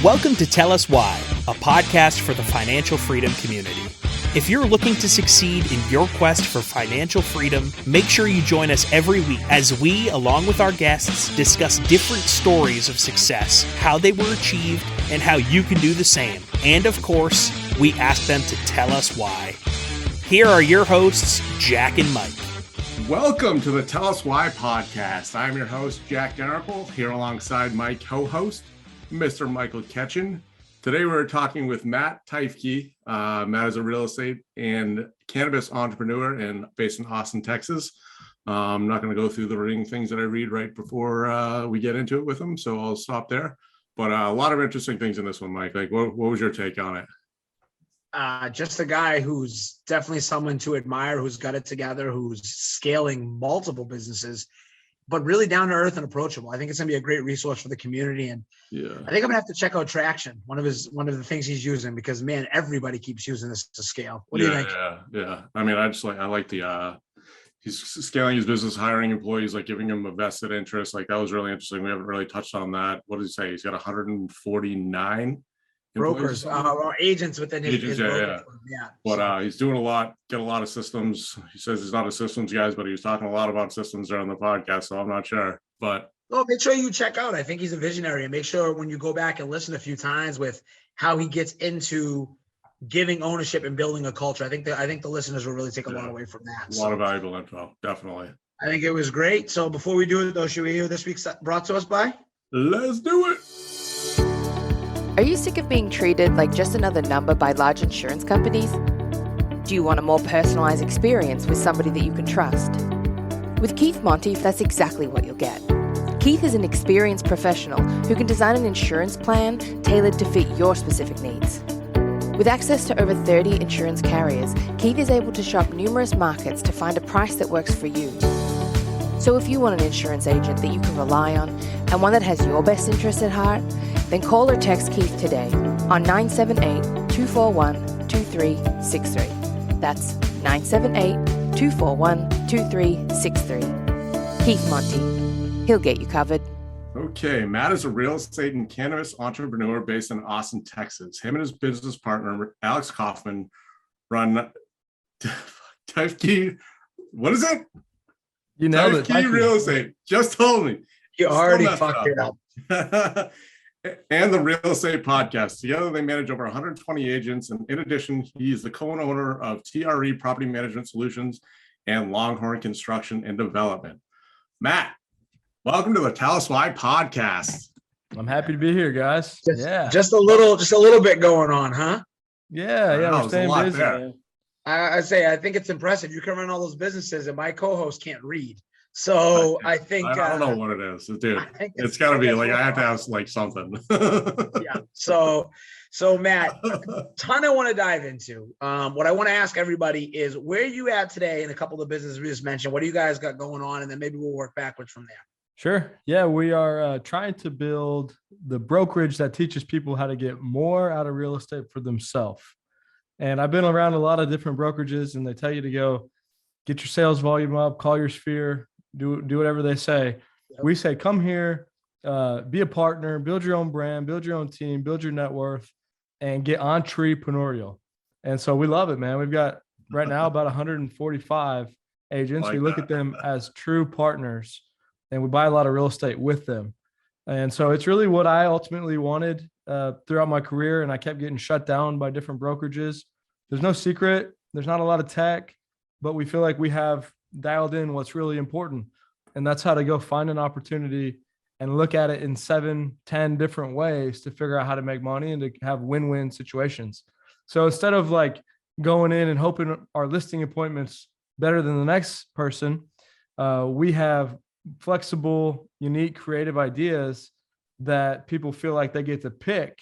Welcome to Tell Us Why, a podcast for the financial freedom community. If you're looking to succeed in your quest for financial freedom, make sure you join us every week as we, along with our guests, discuss different stories of success, how they were achieved, and how you can do the same. And of course, we ask them to tell us why. Here are your hosts, Jack and Mike. Welcome to the Tell Us Why podcast. I'm your host, Jack Dennerple, here alongside my co-host, Mr. Michael Ketchen. Today we're talking with Matt Teifke. Matt is a real estate and cannabis entrepreneur based in Austin, Texas. I'm not going to go through the reading things that I read right before we get into it with him, so I'll stop there. But a lot of interesting things in this one, Mike. Like, what was your take on it? Just a guy who's definitely someone to admire, who's got it together, who's scaling multiple businesses, but really down to earth and approachable. I think it's gonna be a great resource for the community. And yeah, I think I'm gonna have to check out Traction, one of the things he's using, because man, everybody keeps using this to scale. What do you think? Yeah. I mean, I like the he's scaling his business, hiring employees, like giving them a vested interest. Like that was really interesting. We haven't really touched on that. What did he say? He's got 149 brokers or agents within his yeah. But he's doing a lot, get a lot of systems. He says he's not a systems guy, but he was talking a lot about systems during the podcast, so I'm not sure. But make sure you check out. I think he's a visionary, and make sure when you go back and listen a few times with how he gets into giving ownership and building a culture. I think the listeners will really take a lot away from that. A lot of valuable info, definitely. I think it was great. So before we do it though, should we hear this week's brought to us by? Let's do it. Are you sick of being treated like just another number by large insurance companies? Do you want a more personalized experience with somebody that you can trust? With Keith Monteith, that's exactly what you'll get. Keith is an experienced professional who can design an insurance plan tailored to fit your specific needs. With access to over 30 insurance carriers, Keith is able to shop numerous markets to find a price that works for you. So if you want an insurance agent that you can rely on and one that has your best interests at heart, then call or text Keith today on 978-241-2363. That's 978-241-2363. Keith Monty. He'll get you covered. Okay, Matt is a real estate and cannabis entrepreneur based in Austin, Texas. Him and his business partner, Alex Coffman, run Teifke. What is it? You know, Teifke Real Estate. Just told me. You already fucked it up. And the Real Estate Podcast. Together, they manage over 120 agents. And in addition, he is the co-owner of TRE Property Management Solutions and Longhorn Construction and Development. Matt, welcome to the Tell Us Why podcast. I'm happy to be here, guys. Just a little bit going on, huh? Yeah, we're staying busy. Man. I think it's impressive. You can run all those businesses, and my co-host can't read. So I think I don't know what it is, dude. It's got to be like I have to have like something. Yeah. So Matt, a ton I want to dive into. What I want to ask everybody is where you at today in a couple of the businesses we just mentioned. What do you guys got going on, and then maybe we'll work backwards from there. Sure. Yeah, we are trying to build the brokerage that teaches people how to get more out of real estate for themselves. And I've been around a lot of different brokerages, and they tell you to go get your sales volume up, call your sphere. Do whatever they say. Yep. We say, come here, be a partner, build your own brand, build your own team, build your net worth, and get EnTREpreneurial. And so we love it, man. We've got right now about 145 agents. We look at them as true partners, and we buy a lot of real estate with them. And so it's really what I ultimately wanted throughout my career, and I kept getting shut down by different brokerages. There's no secret. There's not a lot of tech, but we feel like we have dialed in what's really important. And that's how to go find an opportunity and look at it in 7-10 different ways to figure out how to make money and to have win-win situations. So instead of like going in and hoping our listing appointment's better than the next person, we have flexible, unique, creative ideas that people feel like they get to pick,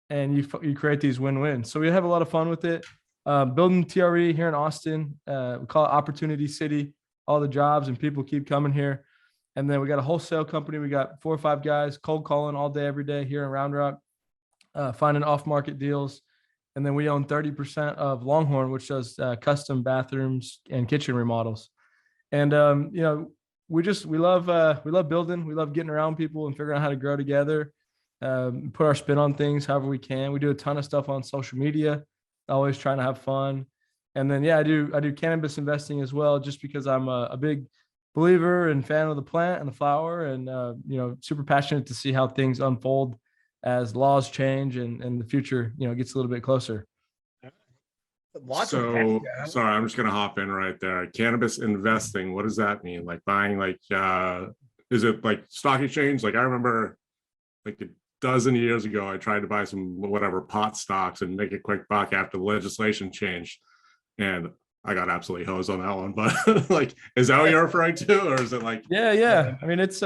and you create these win-wins. So we have a lot of fun with it. Building TRE here in Austin, we call it Opportunity City. All the jobs and people keep coming here. And then we got a wholesale company. We got 4 or 5 guys cold calling all day, every day here in Round Rock, finding off-market deals. And then we own 30% of Longhorn, which does custom bathrooms and kitchen remodels. And we love building. We love getting around people and figuring out how to grow together. put our spin on things however we can. We do a ton of stuff on social media, always trying to have fun. And then, I do cannabis investing as well, just because I'm a big believer and fan of the plant and the flower, and, super passionate to see how things unfold as laws change and the future, gets a little bit closer. Sorry, I'm just going to hop in right there. Cannabis investing, what does that mean? Like buying, is it like stock exchange? Like I remember like a dozen years ago, I tried to buy some pot stocks and make a quick buck after the legislation changed. And I got absolutely hosed on that one. But like, is that what you're referring to? Or is it like? Yeah. I mean, it's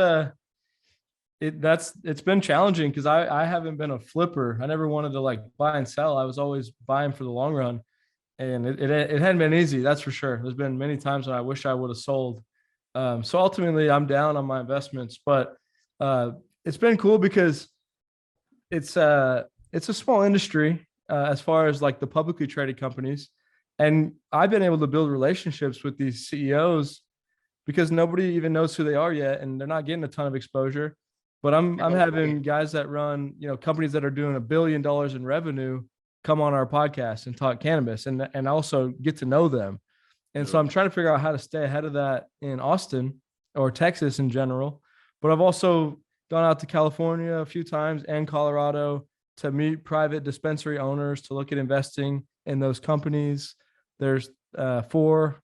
been challenging because I haven't been a flipper. I never wanted to like buy and sell. I was always buying for the long run. And it hadn't been easy, that's for sure. There's been many times when I wish I would have sold. So ultimately, I'm down on my investments, but it's been cool because it's a small industry as far as like the publicly traded companies, and I've been able to build relationships with these CEOs because nobody even knows who they are yet, and they're not getting a ton of exposure. But I'm having guys that run companies that are doing $1 billion in revenue come on our podcast and talk cannabis and also get to know them. And so I'm trying to figure out how to stay ahead of that in Austin or Texas in general. But I've also gone out to California a few times and Colorado to meet private dispensary owners to look at investing in those companies. There's 4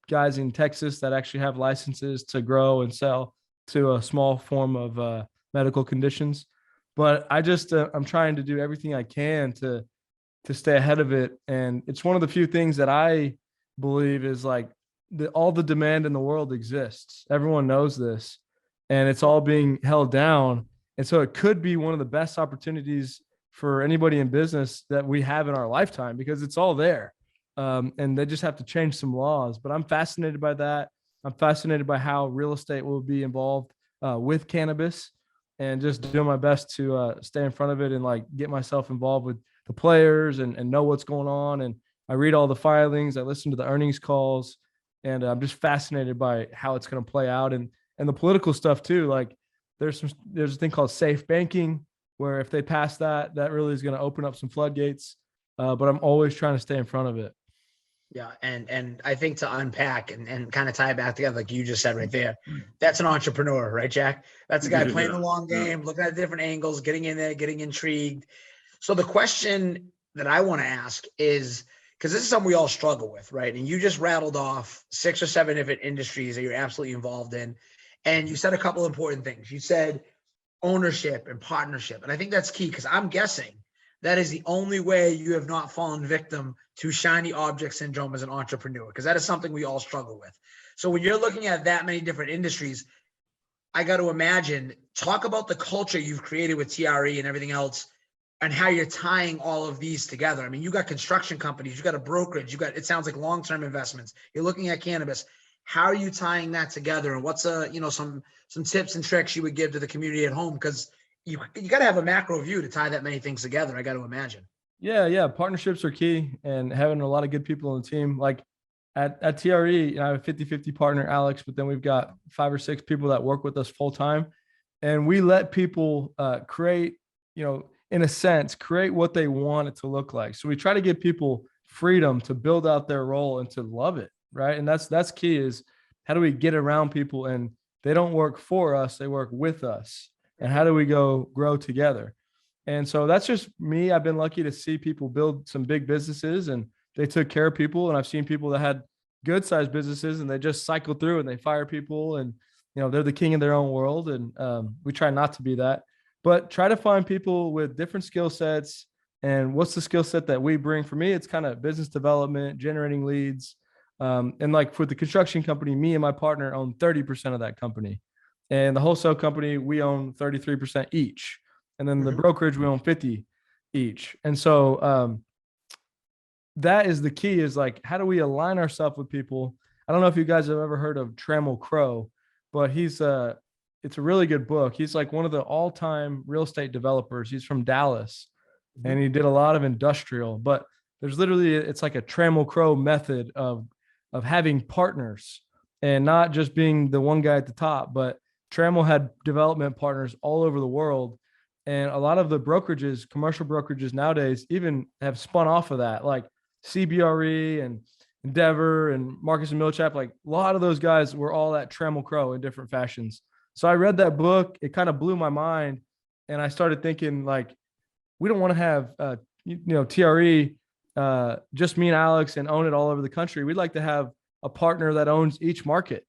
guys in Texas that actually have licenses to grow and sell to a small form of medical conditions. But I just I'm trying to do everything I can to stay ahead of it. And it's one of the few things that I believe is like all the demand in the world exists. Everyone knows this, and it's all being held down. And so it could be one of the best opportunities for anybody in business that we have in our lifetime, because it's all there. And they just have to change some laws. But I'm fascinated by that. I'm fascinated by how real estate will be involved with cannabis, and just doing my best to stay in front of it and like get myself involved with the players and know what's going on. And I read all the filings, I listen to the earnings calls, and I'm just fascinated by how it's going to play out, and the political stuff too. Like there's a thing called safe banking, where if they pass that really is going to open up some floodgates. But I'm always trying to stay in front of it. Yeah. And I think to unpack and kind of tie it back together, like you just said right there, that's an entrepreneur, right, Jack? That's a guy playing the long game, looking at different angles, getting in there, getting intrigued. So the question that I want to ask is, because this is something we all struggle with, right? And you just rattled off 6 or 7 different industries that you're absolutely involved in. And you said a couple important things. You said ownership and partnership. And I think that's key, because I'm guessing that is the only way you have not fallen victim to shiny object syndrome as an entrepreneur, because that is something we all struggle with. So when you're looking at that many different industries, I got to imagine, talk about the culture you've created with TRE and everything else, and how you're tying all of these together. I mean, you got construction companies, you got a brokerage, it sounds like long-term investments. You're looking at cannabis. How are you tying that together? And what's some tips and tricks you would give to the community at home? Because you got to have a macro view to tie that many things together, I got to imagine. Yeah. Partnerships are key, and having a lot of good people on the team. Like at TRE, I have a 50-50 partner, Alex, but then we've got 5 or 6 people that work with us full time. And we let people create, in a sense, create what they want it to look like. So we try to give people freedom to build out their role and to love it. Right. And that's key, is how do we get around people and they don't work for us, they work with us. And how do we grow together? And so that's just me. I've been lucky to see people build some big businesses, and they took care of people. And I've seen people that had good sized businesses and they just cycle through and they fire people, and, they're the king of their own world. And we try not to be that, but try to find people with different skill sets. And what's the skill set that we bring? For me, it's kind of business development, generating leads. And like for the construction company, me and my partner own 30% of that company. And the wholesale company, we own 33% each. And then the brokerage, we own 50 each. And so that is the key, is like, how do we align ourselves with people? I don't know if you guys have ever heard of Trammell Crow, but it's a really good book. He's like one of the all-time real estate developers. He's from Dallas, and he did a lot of industrial, but there's literally, it's like a Trammell Crow method of having partners and not just being the one guy at the top, but Trammell had development partners all over the world. And a lot of the brokerages, commercial brokerages nowadays, even have spun off of that, like CBRE and Endeavor and Marcus and Millichap. Like a lot of those guys were all at Trammell Crow in different fashions. So I read that book. It kind of blew my mind. And I started thinking, like, we don't want to have, TRE, just me and Alex, and own it all over the country. We'd like to have a partner that owns each market.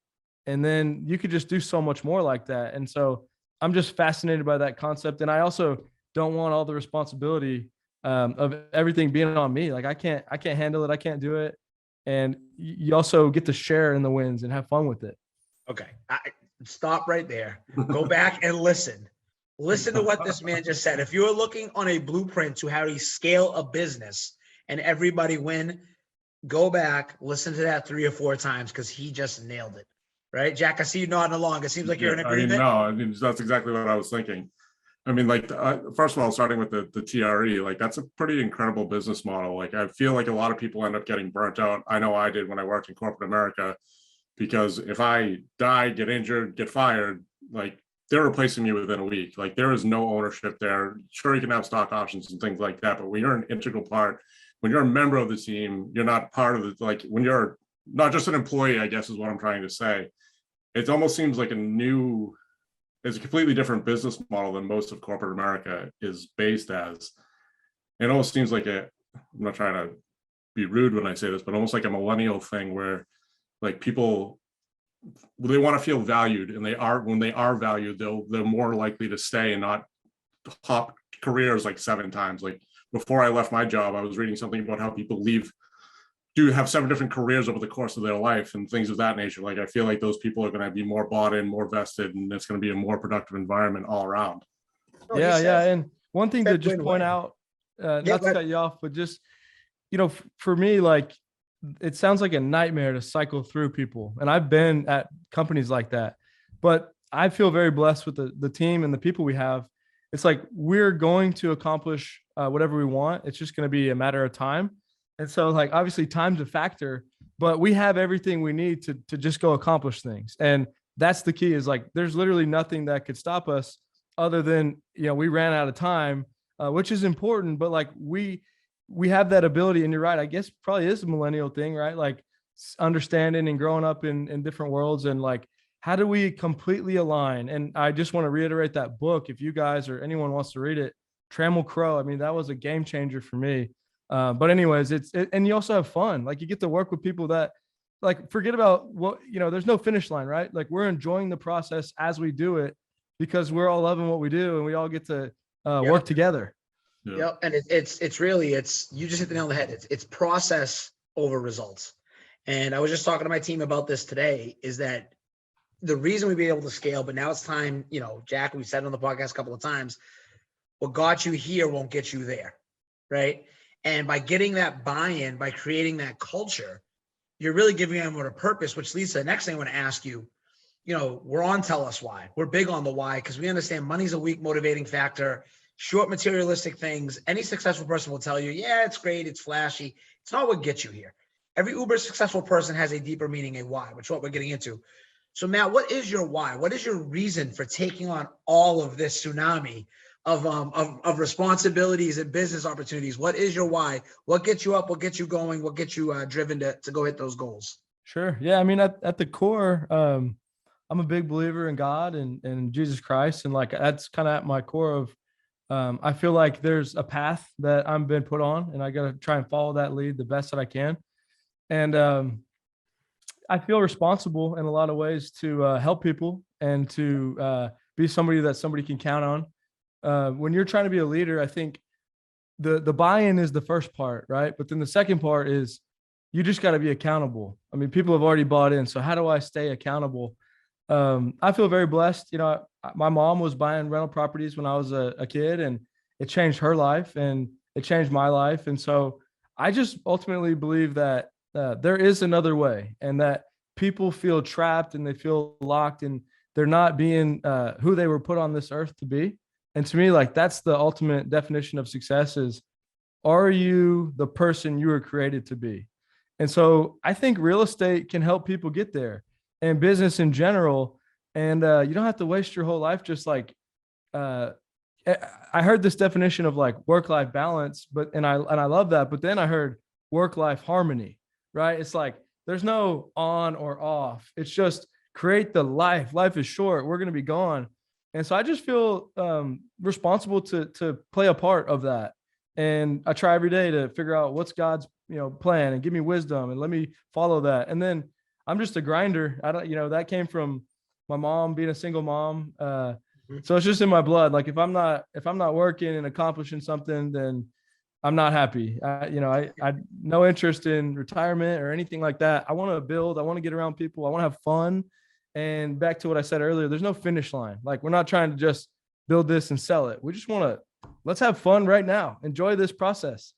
And then you could just do so much more like that. And so I'm just fascinated by that concept. And I also don't want all the responsibility of everything being on me. Like I can't handle it. I can't do it. And you also get to share in the wins and have fun with it. Okay. Stop right there. Go back and listen. Listen to what this man just said. If you're looking on a blueprint to how to scale a business and everybody win, go back, listen to that 3 or 4 times, because he just nailed it. Right, Jack? I see you nodding along. It seems like you're in agreement. That's exactly what I was thinking. I mean, like, first of all, starting with the TRE, like that's a pretty incredible business model. Like, I feel like a lot of people end up getting burnt out. I know I did when I worked in corporate America, because if I die, get injured, get fired, like they're replacing me within a week. Like there is no ownership there. Sure, you can have stock options and things like that, but when you're an integral part, when you're a member of the team, you're not part of the, like when you're not just an employee, I guess is what I'm trying to say. It almost seems like it's a completely different business model than most of corporate America is based as. It almost seems like I'm not trying to be rude when I say this, but almost like a millennial thing where like people, they want to feel valued, and when they are valued, they're more likely to stay and not hop careers like 7 times. Like before I left my job, I was reading something about how people do have 7 different careers over the course of their life and things of that nature. Like, I feel like those people are going to be more bought in, more vested, and it's going to be a more productive environment all around. Yeah. And one thing to just point out, not to cut you off, but just, for me, like, it sounds like a nightmare to cycle through people. And I've been at companies like that, but I feel very blessed with the team and the people we have. It's like, we're going to accomplish whatever we want. It's just going to be a matter of time. And so, like, obviously time's a factor, but we have everything we need to just go accomplish things. And that's the key, is like, there's literally nothing that could stop us other than, we ran out of time, which is important, but like we have that ability. And you're right, I guess probably is a millennial thing, right? Like understanding and growing up in different worlds, and like, how do we completely align? And I just want to reiterate that book. If you guys or anyone wants to read it, Trammell Crow, I mean, that was a game changer for me. But anyways, and you also have fun. Like, you get to work with people that, like, forget about what, there's no finish line, right? Like, we're enjoying the process as we do it, because we're all loving what we do, and we all get to work together. Yep. And it's really, you just hit the nail on the head. It's process over results. And I was just talking to my team about this today, is that the reason we've been able to scale, but now it's time, Jack, we said on the podcast a couple of times, what got you here won't get you there. Right. And by getting that buy-in, by creating that culture, you're really giving them a purpose, which leads to the next thing I want to ask you. We're on Tell Us Why. We're big on the why, because we understand money's a weak motivating factor, short materialistic things. Any successful person will tell you, yeah, it's great, it's flashy. It's not what gets you here. Every uber successful person has a deeper meaning, a why, which is what we're getting into. So Matt, what is your why? What is your reason for taking on all of this tsunami of responsibilities and business opportunities? What is your why? What gets you up? What gets you going? What gets you driven to go hit those goals? Sure. Yeah. I mean, at the core, I'm a big believer in God and Jesus Christ. And like, that's kind of at my core of, I feel like there's a path that I'm been put on, and I got to try and follow that lead the best that I can. And I feel responsible in a lot of ways to help people and to be somebody that somebody can count on. When you're trying to be a leader, I think the buy-in is the first part, right? But then the second part is you just got to be accountable. I mean, people have already bought in. So how do I stay accountable? I feel very blessed. My mom was buying rental properties when I was a kid, and it changed her life and it changed my life. And so I just ultimately believe that there is another way, and that people feel trapped and they feel locked, and they're not being who they were put on this earth to be. And to me, like, that's the ultimate definition of success is, are you the person you were created to be? And so I think real estate can help people get there, and business in general. And you don't have to waste your whole life just like I heard this definition of like work-life balance, and I love that. But then I heard work-life harmony, right? It's like, there's no on or off. It's just create the life. Life is short. We're going to be gone. And so I just feel responsible to play a part of that. And I try every day to figure out what's God's, plan, and give me wisdom and let me follow that. And then I'm just a grinder. I don't, that came from my mom being a single mom. So it's just in my blood. Like if I'm not working and accomplishing something, then I'm not happy. I no interest in retirement or anything like that. I want to build. I want to get around people. I want to have fun. And back to what I said earlier, there's no finish line. Like we're not trying to just build this and sell it. We just want to, let's have fun right now. Enjoy this process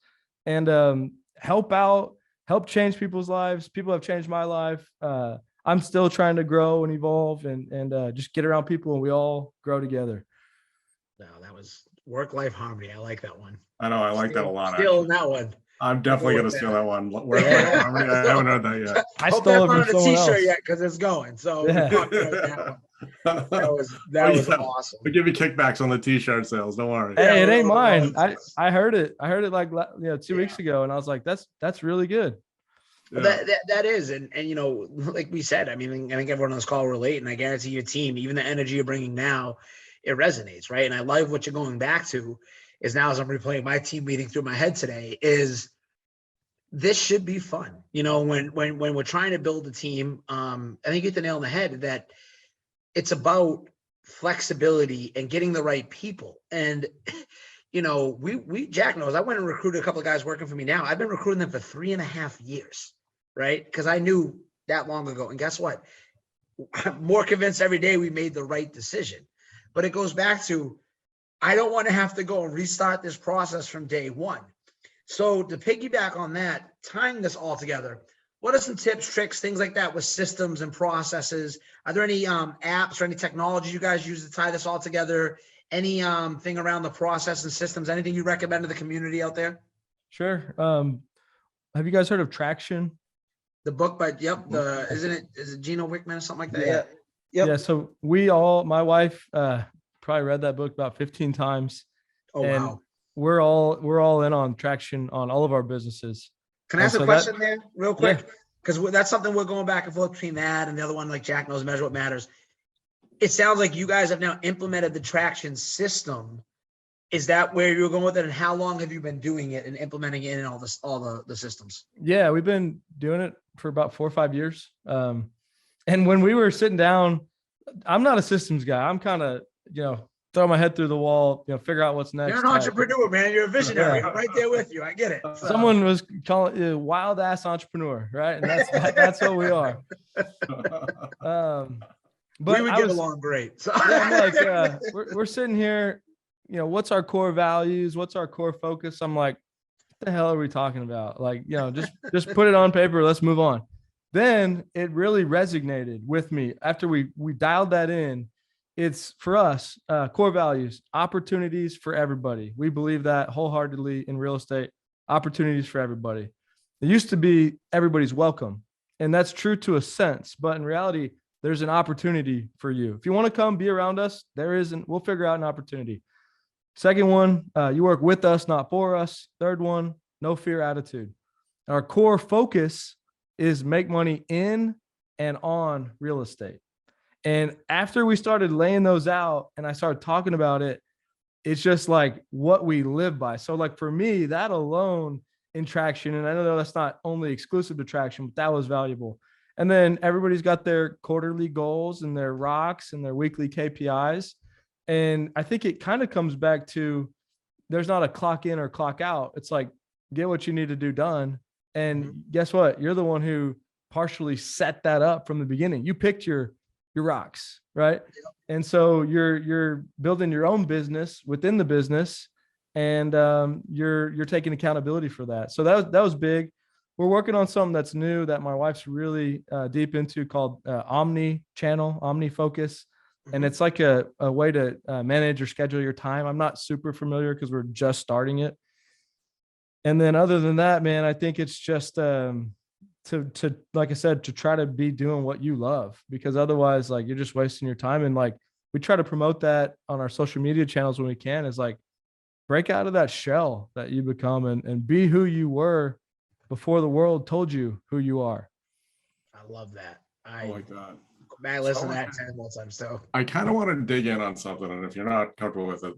and help out, help change people's lives. People have changed my life. I'm still trying to grow and evolve and just get around people, and we all grow together. No, that was work-life harmony. I like that one. I know. I like that a lot. Stealing that one. I'm definitely going to steal that one. Work-life harmony. I haven't heard that yet. I stole it from someone else. T-shirt yet because it's going. So yeah. that was awesome. We give you kickbacks on the T-shirt sales. Don't worry. Hey, it ain't mine. I heard it. I heard it like 2 weeks ago, and I was like, that's really good. Yeah. That is, and like we said, I mean, I think everyone on this call relate, and I guarantee your team, even the energy you're bringing now, it resonates, right? And I love what you're going back to. Is now as I'm replaying my team meeting through my head today, is this should be fun. When we're trying to build a team, I think you hit the nail on the head that it's about flexibility and getting the right people. And we Jack knows I went and recruited a couple of guys working for me now. I've been recruiting them for 3.5 years, right? Because I knew that long ago. And guess what? I'm more convinced every day we made the right decision. But it goes back to, I don't want to have to go and restart this process from day one. So to piggyback on that, tying this all together, what are some tips, tricks, things like that with systems and processes? Are there any apps or any technology you guys use to tie this all together? Any thing around the process and systems? Anything you recommend to the community out there? Sure. Have you guys heard of Traction? The book, but is it Gino Wickman or something like that? Yeah. Yep. Yeah. So my wife probably read that book about 15 times. Oh, and wow. We're all in on Traction on all of our businesses. Can I ask a question there real quick? Because that's something we're going back and forth between that and the other one, like Jack knows, Measure What Matters. It sounds like you guys have now implemented the Traction system. Is that where you're going with it? And how long have you been doing it and implementing it in all the systems? Yeah, we've been doing it for about 4 or 5 years. And when we were sitting down, I'm not a systems guy. I'm kind of, throw my head through the wall, figure out what's next. You're an entrepreneur, man. You're a visionary. I'm right there with you. I get it. So. Someone was calling it a wild ass entrepreneur, right? And that's what we are. But we would get along great. So. I'm like, we're sitting here, what's our core values? What's our core focus? I'm like, what the hell are we talking about? Like, just put it on paper. Let's move on. Then it really resonated with me after we dialed that in. It's for us, core values, opportunities for everybody. We believe that wholeheartedly in real estate, opportunities for everybody. It used to be everybody's welcome. And that's true to a sense, but in reality, there's an opportunity for you. If you want to come be around us, we'll figure out an opportunity. Second one, you work with us, not for us. Third one, no fear attitude. Our core focus is make money in and on real estate. And after we started laying those out and I started talking about it, it's just like what we live by. So like for me, that alone in Traction, and I know that's not only exclusive to Traction, but that was valuable. And then everybody's got their quarterly goals and their rocks and their weekly KPIs. And I think it kind of comes back to there's not a clock in or clock out. It's like, get what you need to do done. And guess what? You're the one who partially set that up from the beginning. You picked your rocks, right? And so you're building your own business within the business, and you're taking accountability for that. So that was big. We're working on something that's new that my wife's really deep into called Omni Focus. And it's like a way to manage or schedule your time. I'm not super familiar because we're just starting it. And then other than that, man, I think it's just to like I said, to try to be doing what you love, because otherwise like you're just wasting your time. And like we try to promote that on our social media channels when we can, is like, break out of that shell that you become and be who you were before the world told you who you are. I love that. I like that. Go back, listen to that 10 more times too. I kind of want to dig in on something, and if you're not comfortable with it,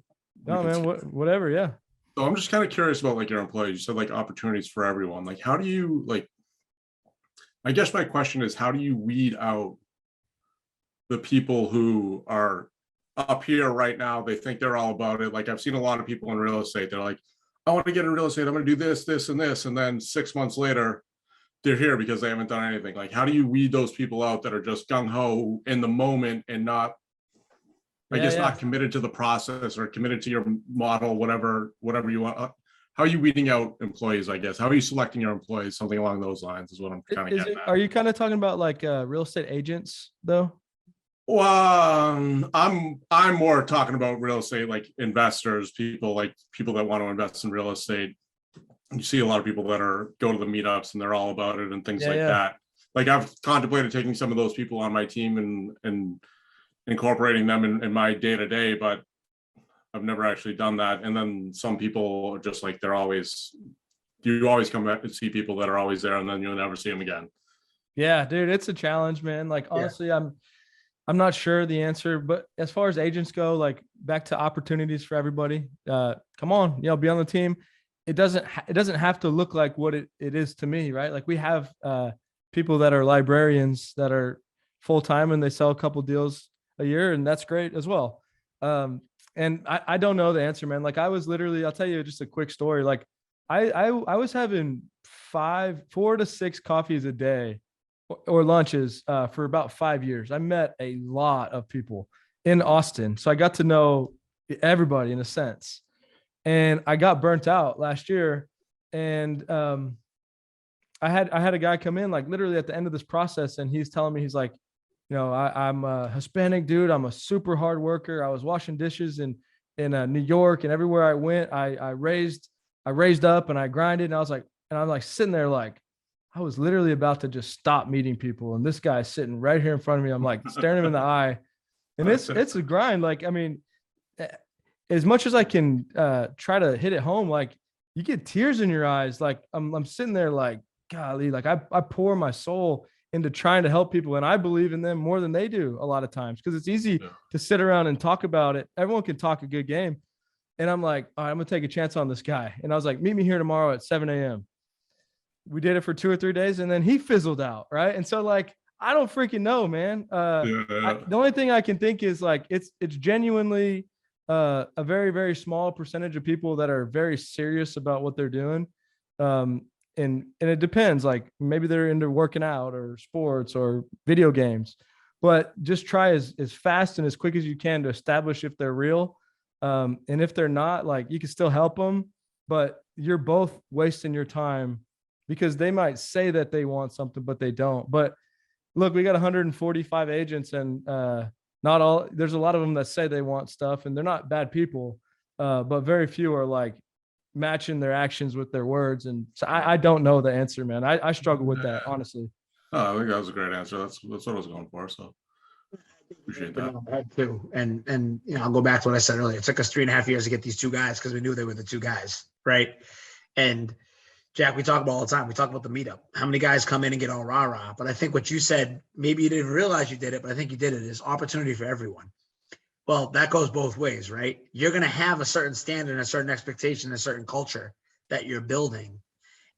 no, man, whatever. Yeah. So I'm just kind of curious about like your employees. You said like opportunities for everyone. Like, how do you like? I guess my question is, how do you weed out the people who are up here right now? They think they're all about it. Like, I've seen a lot of people in real estate. They're like, I want to get in real estate. I'm going to do this, this, and this. And then 6 months later, they're here because they haven't done anything. Like, how do you weed those people out that are just gung-ho in the moment and not, not committed to the process or committed to your model, whatever you want? How are you weeding out employees, I guess? How are you selecting your employees? Something along those lines is what I'm kind of getting at. Are you kind of talking about like real estate agents though? Well, I'm more talking about real estate, like investors, people that want to invest in real estate. You see a lot of people that go to the meetups and they're all about it and things that. Like, I've contemplated taking some of those people on my team and incorporating them in my day-to-day, but I've never actually done that. And then some people are just like, you always come back and see people that are always there, and then you'll never see them again. Yeah, dude, it's a challenge, man. Like, honestly, I'm not sure the answer, but as far as agents go, like, back to opportunities for everybody, come on, be on the team. It doesn't have to look like what it is to me, right? Like, we have people that are librarians that are full-time and they sell a couple deals a year, and that's great as well. And I don't know the answer, man. Like, I was literally, I'll tell you just a quick story. Like, I was having 4 to 6 coffees a day or lunches for about 5 years. I met a lot of people in Austin. So I got to know everybody in a sense. And I got burnt out last year. And I had a guy come in like literally at the end of this process, and he's telling me, he's like, I'm a Hispanic dude. I'm a super hard worker. I was washing dishes in New York, and everywhere I went, I raised up and I grinded. And I'm like sitting there, like, I was literally about to just stop meeting people. And this guy's sitting right here in front of me. I'm like staring him in the eye, and it's a grind. Like, I mean, as much as I can try to hit it home, like, you get tears in your eyes. Like, I'm sitting there like, golly, like I pour my soul into trying to help people. And I believe in them more than they do a lot of times, because it's easy to sit around and talk about it. Everyone can talk a good game. And I'm like, all right, I'm going to take a chance on this guy. And I was like, meet me here tomorrow at 7 a.m. We did it for 2 or 3 days, and then he fizzled out. Right. And so, like, I don't freaking know, man. The only thing I can think is like, it's genuinely a very, very small percentage of people that are very serious about what they're doing. And it depends, like, maybe they're into working out or sports or video games, but just try as fast and as quick as you can to establish if they're real. And if they're not, like, you can still help them, but you're both wasting your time, because they might say that they want something, but they don't. But look, we got 145 agents, and there's a lot of them that say they want stuff, and they're not bad people. But very few are like matching their actions with their words. And so I don't know the answer, man. I struggle with that, honestly. Oh, I think that was a great answer. That's what I was going for. So appreciate that. Too. And I'll go back to what I said earlier. It took us 3.5 years to get these 2 guys, because we knew they were the 2 guys, right? And Jack, we talk about all the time. We talk about the meetup. How many guys come in and get all rah-rah? But I think what you said, maybe you didn't realize you did it, but I think you did it, is opportunity for everyone. Well, that goes both ways, right? You're going to have a certain standard, a certain expectation, a certain culture that you're building.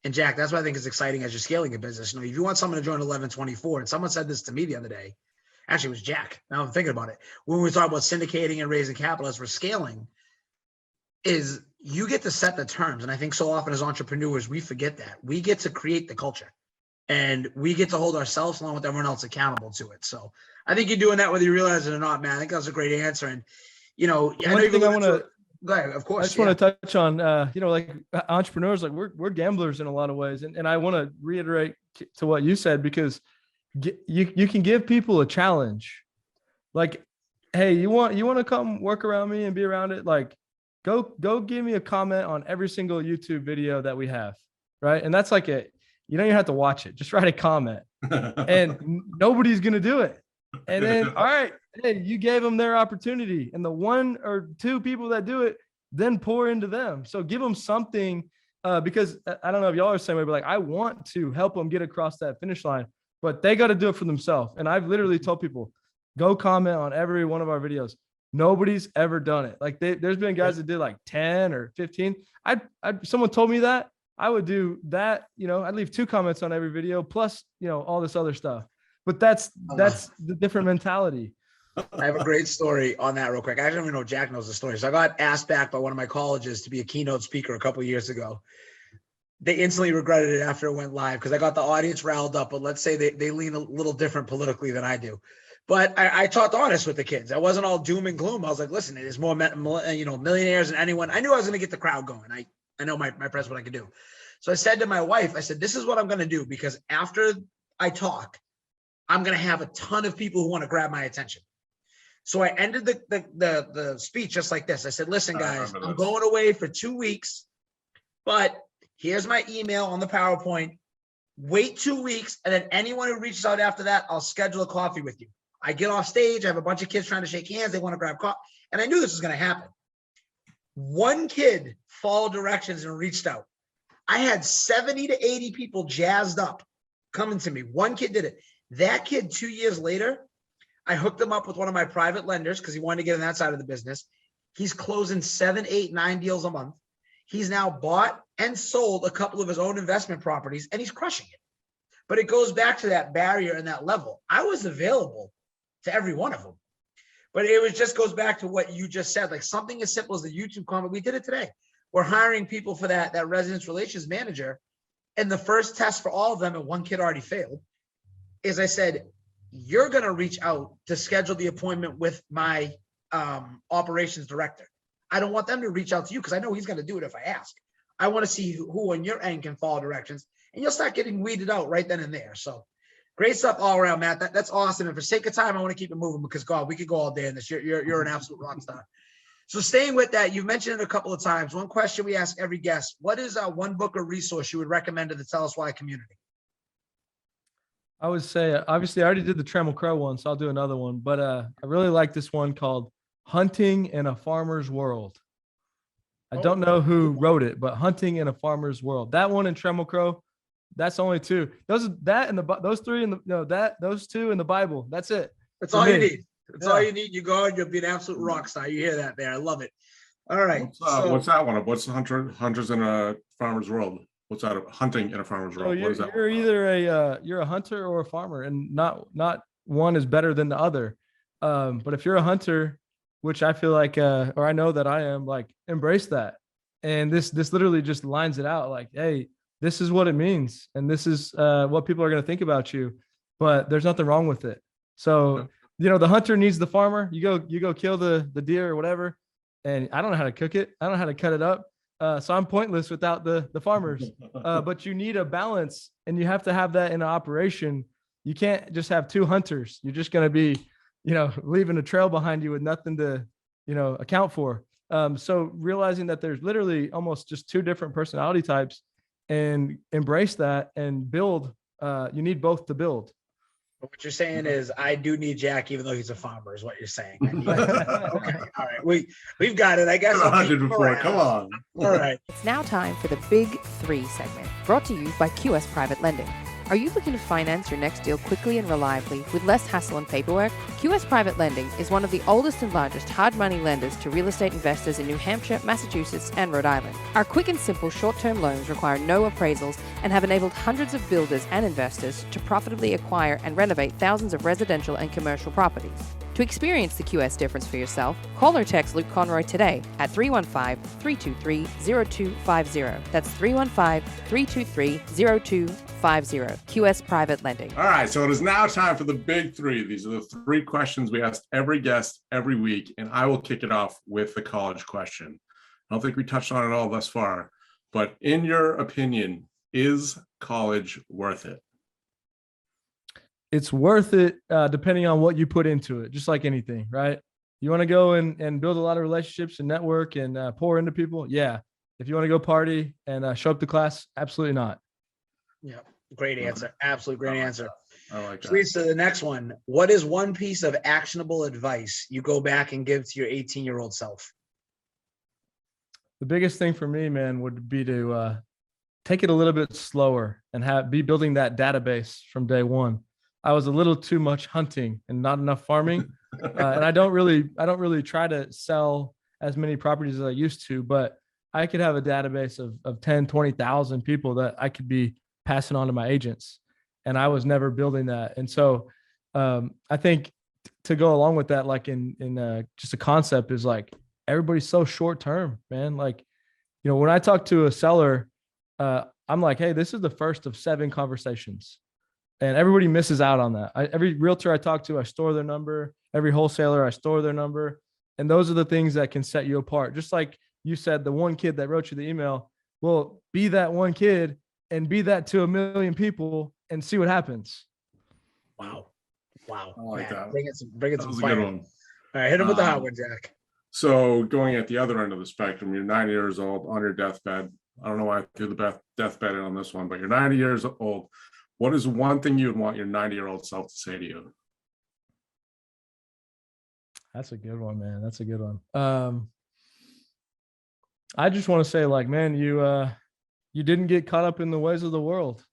And Jack, that's what I think is exciting as you're scaling a business. If you want someone to join 1124, and someone said this to me the other day, actually it was Jack. Now I'm thinking about it. When we talk about syndicating and raising capital as we're scaling, is you get to set the terms. And I think so often as entrepreneurs, we forget that. We get to create the culture, and we get to hold ourselves along with everyone else accountable to it. So I think you're doing that whether you realize it or not, man. I think that was a great answer. And, one thing I want to, go ahead, of course. I just want to touch on, like, entrepreneurs, like we're gamblers in a lot of ways. And I want to reiterate to what you said, because you can give people a challenge. Like, hey, you want to come work around me and be around it? Like, go give me a comment on every single YouTube video that we have. Right. And that's like you don't even have to watch it. Just write a comment, and nobody's going to do it. And then, all right, hey, you gave them their opportunity, and the 1 or 2 people that do it, then pour into them. So give them something, because I don't know if y'all are the same way, but like, I want to help them get across that finish line, but they got to do it for themselves. And I've literally told people, go comment on every one of our videos. Nobody's ever done it. Like there's been guys that did like 10 or 15. Someone told me that I would do that. I'd leave 2 comments on every video plus, all this other stuff. But that's the different mentality. I have a great story on that real quick. I don't even know if Jack knows the story. So I got asked back by one of my colleges to be a keynote speaker a couple of years ago. They instantly regretted it after it went live because I got the audience riled up. But let's say they lean a little different politically than I do. But I talked honest with the kids. I wasn't all doom and gloom. I was like, listen, there's more millionaires than anyone. I knew I was going to get the crowd going. I know my press what I could do. So I said to my wife, I said, this is what I'm going to do, because after I talk, I'm going to have a ton of people who want to grab my attention. So I ended the speech just like this. I said, listen, guys, I'm going away for 2 weeks, but here's my email on the PowerPoint. Wait 2 weeks. And then anyone who reaches out after that, I'll schedule a coffee with you. I get off stage. I have a bunch of kids trying to shake hands. They want to grab coffee. And I knew this was going to happen. One kid followed directions and reached out. I had 70 to 80 people jazzed up coming to me. One kid did it. That kid, 2 years later, I hooked him up with one of my private lenders because he wanted to get on that side of the business. He's closing 7, 8, 9 deals a month. He's now bought and sold a couple of his own investment properties, and he's crushing it. But it goes back to that barrier and that level. I was available to every one of them. But just goes back to what you just said, like something as simple as the YouTube comment. We did it today. We're hiring people for that residence relations manager. And the first test for all of them, and one kid already failed, is I said, you're going to reach out to schedule the appointment with my operations director. I don't want them to reach out to you because I know he's going to do it if I ask. I want to see who on your end can follow directions, and you'll start getting weeded out right then and there. So great stuff all around, Matt. That's awesome. And for sake of time, I want to keep it moving because, God, we could go all day in this. You're an absolute rock star. So staying with that, you've mentioned it a couple of times. One question we ask every guest: what is one book or resource you would recommend to the Tell Us Why community? I would say, obviously, I already did the Trammel Crow one, so I'll do another one. But I really like this one called Hunting in a Farmer's World. I don't know who wrote it, but Hunting in a Farmer's World. That one and Trammel Crow, that's only 2. Those 3 in the those 2 in the Bible. That's it. That's all you need. That's all you need. You go and you'll be an absolute rock star. You hear that there? I love it. All right. What's that one? What's Hunters in a Farmer's World? What's that? Hunting in a Farmer's World. So what is that? You're either you're a hunter or a farmer, and not one is better than the other. But if you're a hunter, which I feel like, or I know that I am, like, embrace that. And this literally just lines it out. Like, hey, this is what it means, and this is what people are going to think about you. But there's nothing wrong with it. So the hunter needs the farmer. You go kill the deer or whatever, and I don't know how to cook it. I don't know how to cut it up. So I'm pointless without the farmers. But you need a balance, and you have to have that in an operation. You can't just have 2 hunters. You're just going to be, leaving a trail behind you with nothing to, account for. So realizing that there's literally almost just 2 different personality types, and embrace that and build. You need both to build. What you're saying is, I do need Jack, even though he's a farmer, is what you're saying. Okay, all right, we've got it. I guess. 100 before. Come on. All right. It's now time for the Big 3 segment, brought to you by QS Private Lending. Are you looking to finance your next deal quickly and reliably with less hassle and paperwork? QS Private Lending is one of the oldest and largest hard money lenders to real estate investors in New Hampshire, Massachusetts, and Rhode Island. Our quick and simple short-term loans require no appraisals and have enabled hundreds of builders and investors to profitably acquire and renovate thousands of residential and commercial properties. To experience the QS difference for yourself, call or text Luke Conroy today at 315-323-0250. That's 315-323-0250. QS Private Lending. All right, so it is now time for the big 3. These are the 3 questions we ask every guest every week, and I will kick it off with the college question. I don't think we touched on it all thus far, but in your opinion, is college worth it? It's worth it depending on what you put into it, just like anything, right? You want to go and build a lot of relationships and network and pour into people? Yeah. If you want to go party and show up to class, absolutely not. Yeah, great answer. Absolutely great answer. I like that. Please, to the next one. What is one piece of actionable advice you go back and give to your 18-year-old self? The biggest thing for me, man, would be to take it a little bit slower and be building that database from day one. I was a little too much hunting and not enough farming. And I don't really try to sell as many properties as I used to, but I could have a database of 10, 20,000 people that I could be passing on to my agents. And I was never building that. And so I think to go along with that, like in just a concept is like, everybody's so short term, man. Like, when I talk to a seller, I'm like, hey, this is the first of 7 conversations. And everybody misses out on that. Every realtor I talk to, I store their number. Every wholesaler, I store their number. And those are the things that can set you apart. Just like you said, the one kid that wrote you the email, well, be that one kid and be that to 1 million people and see what happens. Wow. I like that. Bring it some fire. Good one. All right, hit him with the hot one, Jack. So going at the other end of the spectrum, you're 90 years old on your deathbed. I don't know why I threw the deathbed in on this one, but you're 90 years old. What is one thing you would want your 90-year-old self to say to you? That's a good one, man. That's a good one. I just want to say, like, man, you didn't get caught up in the ways of the world.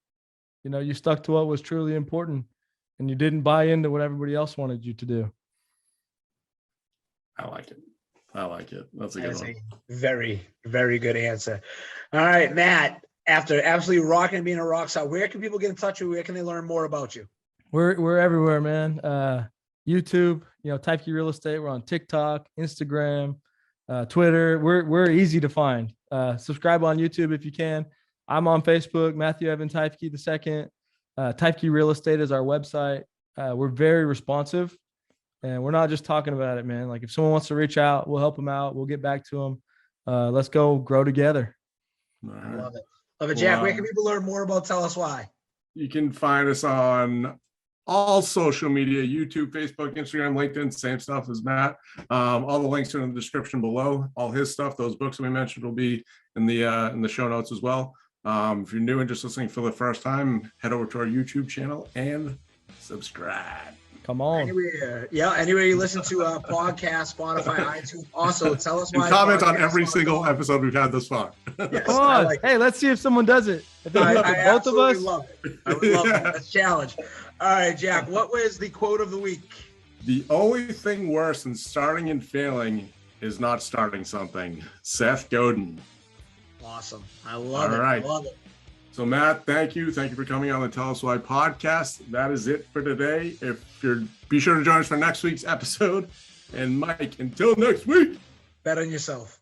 You stuck to what was truly important, and you didn't buy into what everybody else wanted you to do. I like it. That's a good one. A very, very good answer. All right, Matt, after absolutely rocking and being a rock star, where can people get in touch with you? Where can they learn more about you? We're everywhere, man. YouTube, Teifke Real Estate. We're on TikTok, Instagram, Twitter. We're easy to find. Subscribe on YouTube if you can. I'm on Facebook, Matthew Evan Teifke II. Teifke Real Estate is our website. We're very responsive, and we're not just talking about it, man. Like, if someone wants to reach out, we'll help them out. We'll get back to them. Let's go grow together. I love it. Love it, Jack. Where can people learn more about Tell Us Why? You can find us on all social media, YouTube, Facebook, Instagram, LinkedIn, same stuff as Matt. All the links are in the description below. All his stuff, those books that we mentioned, will be in the show notes as well. If you're new and just listening for the first time, head over to our YouTube channel and subscribe. Come on. Anywhere you listen to a podcast, Spotify, iTunes. Also, Tell Us Why. And comment on every single episode we've had this far. Yes, come on. Hey, let's see if someone does it. If I both of us. love it. I would love it. That's a challenge. All right, Jack, what was the quote of the week? The only thing worse than starting and failing is not starting something. Seth Godin. Awesome. I love it. Right. I love it. So, Matt, thank you. Thank you for coming on the Tell Us Why podcast. That is it for today. Be sure to join us for next week's episode. And Mike, until next week. Bet on yourself.